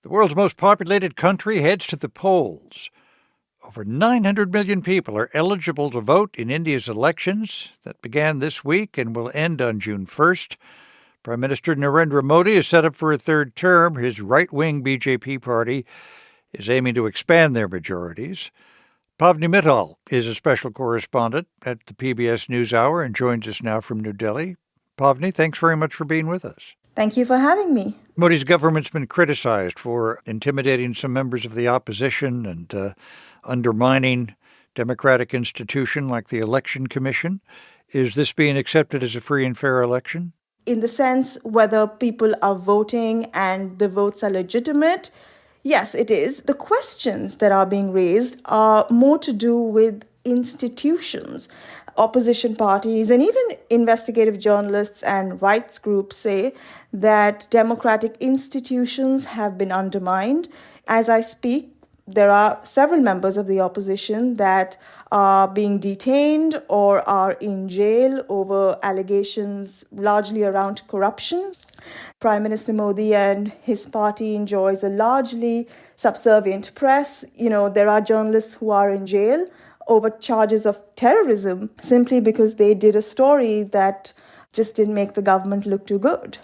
The world's most populated country heads to the polls. Over 900 million people are eligible to vote in India's elections that began this week and will end on June 1st. Prime Minister Narendra Modi is set up for a third term. His right-wing BJP party is aiming to expand their majorities. Pavni Mittal is a special correspondent at the PBS NewsHour and joins us now from New Delhi. Pavni, thanks very much for being with us. Thank you for having me. Modi's government's been criticized for intimidating some members of the opposition and undermining democratic institutions like the Election Commission. Is this being accepted as a free and fair election? In the sense whether people are voting and the votes are legitimate, yes, it is. The questions that are being raised are more to do with institutions. Opposition parties and even investigative journalists and rights groups say that democratic institutions have been undermined. As I speak, there are several members of the opposition that are being detained or are in jail over allegations largely around corruption. Prime Minister Modi and his party enjoys a largely subservient press. There are journalists who are in jail over charges of terrorism simply because they did a story that just didn't make the government look too good.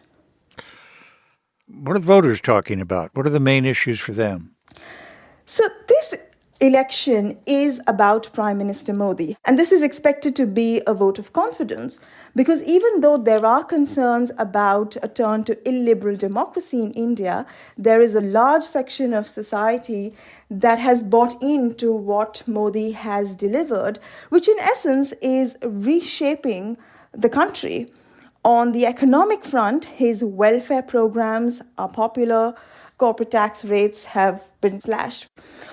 What are the voters talking about? What are the main issues for them? So this election is about Prime Minister Modi, and this is expected to be a vote of confidence because even though there are concerns about a turn to illiberal democracy in India, there is a large section of society that has bought into what Modi has delivered, which in essence is reshaping the country. On the economic front, his welfare programs are popular. Corporate tax rates have been slashed.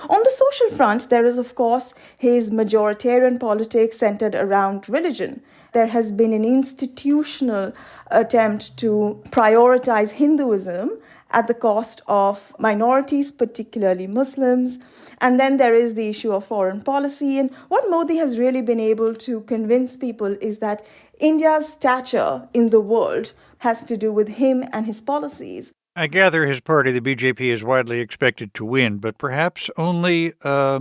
On the social front, there is, of course, his majoritarian politics centered around religion. There has been an institutional attempt to prioritize Hinduism at the cost of minorities, particularly Muslims. And then there is the issue of foreign policy. And what Modi has really been able to convince people is that India's stature in the world has to do with him and his policies. I gather his party, the BJP, is widely expected to win, but perhaps only a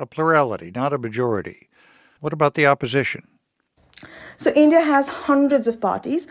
plurality, not a majority. What about the opposition? So India has hundreds of parties.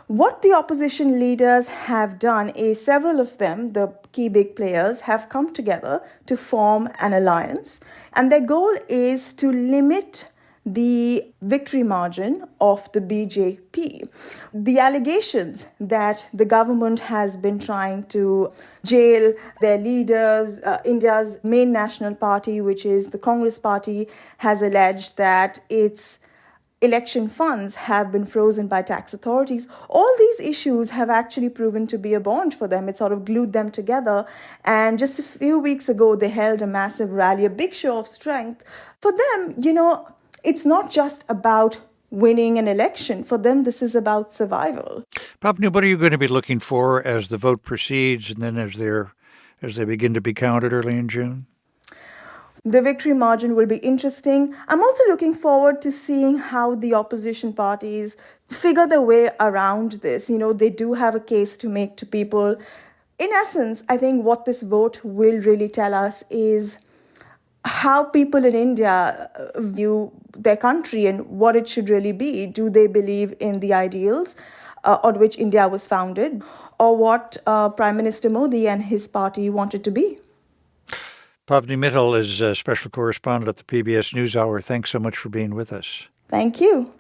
What the opposition leaders have done is several of them, the key big players, have come together to form an alliance. And their goal is to limit the victory margin of the BJP. The allegations that the government has been trying to jail their leaders, India's main national party, which is the Congress party, has alleged that its election funds have been frozen by tax authorities. All these issues have actually proven to be a bond for them. It sort of glued them together. And just a few weeks ago, they held a massive rally, a big show of strength. For them, it's not just about winning an election. For them, this is about survival. Pavni, what are you going to be looking for as the vote proceeds and then as they begin to be counted early in June? The victory margin will be interesting. I'm also looking forward to seeing how the opposition parties figure their way around this. They do have a case to make to people. In essence, I think what this vote will really tell us is how people in India view their country and what it should really be. Do they believe in the ideals on which India was founded, or what Prime Minister Modi and his party wanted to be? Pavni Mittal is a special correspondent at the PBS NewsHour. Thanks so much for being with us. Thank you.